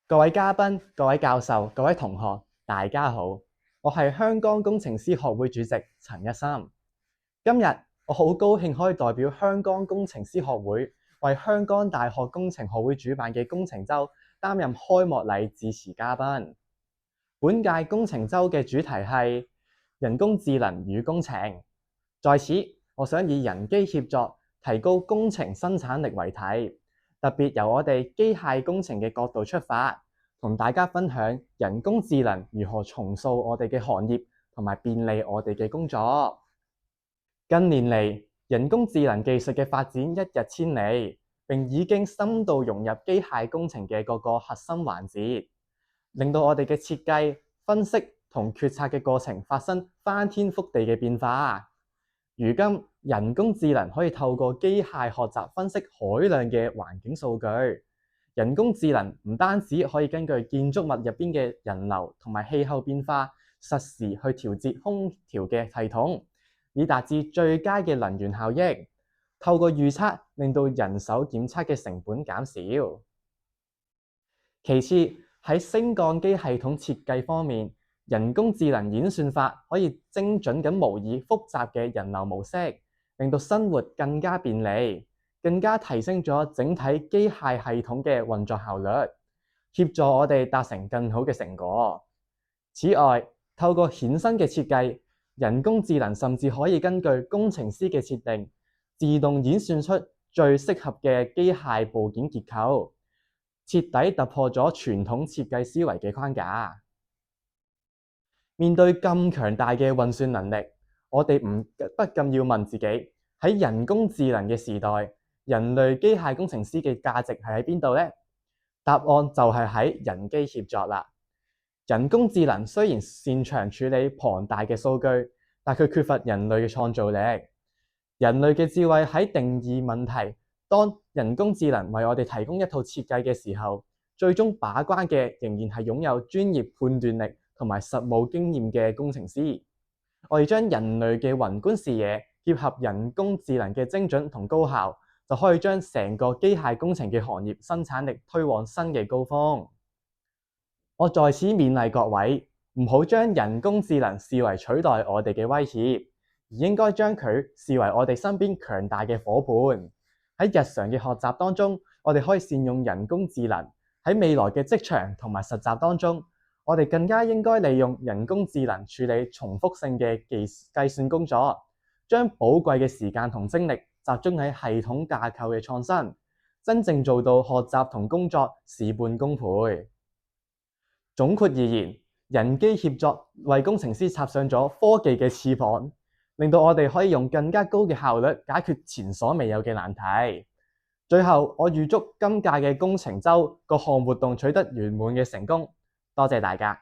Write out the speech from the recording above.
各位嘉賓、各位教授、各位同學，大家好，我係香港工程師學會主席陳一心。今日我好高興可以代表香港工程師學會，為香港大學工程學會主辦嘅工程週擔任開幕禮致辭嘉賓。本屆工程週嘅主題係人工智能與工程。在此，我想以人機協作提高工程生產力為題，特別由我哋機械工程嘅角度出發，同大家分享人工智能如何重塑我哋嘅行業，同埋便利我哋嘅工作。近年嚟，人工智能技術嘅發展一日千里，並已經深度融入機械工程嘅各個核心環節，令到我哋嘅設計、分析同決策嘅過程發生翻天覆地嘅變化。如今，人工智能可以透過機械學習分析海量嘅環境數據。人工智能唔單止可以根據建築物入邊嘅人流同埋氣候變化，實時去調節空調嘅系統，以達至最佳嘅能源效益。透過預測，令到人手檢測嘅成本減少。其次，喺升降機系統設計方面，人工智能演算法可以精準咁模擬複雜嘅人流模式，令到生活更加便利，更加提升咗整體機械系統嘅運作效率，協助我哋達成更好嘅成果。此外，透過衍生嘅設計，人工智能甚至可以根據工程師嘅設定，自動演算出最適合嘅機械部件結構，徹底突破咗傳統設計思維嘅框架。面對咁強大嘅運算能力，我哋不禁要問自己，喺人工智能嘅時代，人類機械工程師嘅價值係喺邊度呢？答案就係喺人機協作啦。人工智能雖然擅長處理龐大嘅數據，但佢缺乏人類嘅創造力。人類嘅智慧喺定義問題，當人工智能為我哋提供一套設計嘅時候，最終把關嘅仍然係擁有專業判斷力同埋實務經驗嘅工程師。我哋將人類嘅宏觀視野結合人工智能嘅精準同高效，就可以將成個機械工程嘅行業生產力推往新嘅高峰。我在此勉勵各位，唔好將人工智能視為取代我哋嘅威脅，而應該將佢視為我哋身邊強大嘅夥伴。喺日常嘅學習當中，我哋可以善用人工智能；喺未來嘅職場同埋實習當中，我哋更加應該利用人工智能處理重複性嘅計算工作，將寶貴嘅時間同精力集中喺系統架構嘅創新，真正做到學習同工作事半功倍。總括而言，人機協作為工程師插上咗科技嘅翅膀，令到我哋可以用更加高嘅效率解決前所未有嘅難題。最後，我預祝今屆嘅工程週各項活動取得圓滿嘅成功。多謝大家。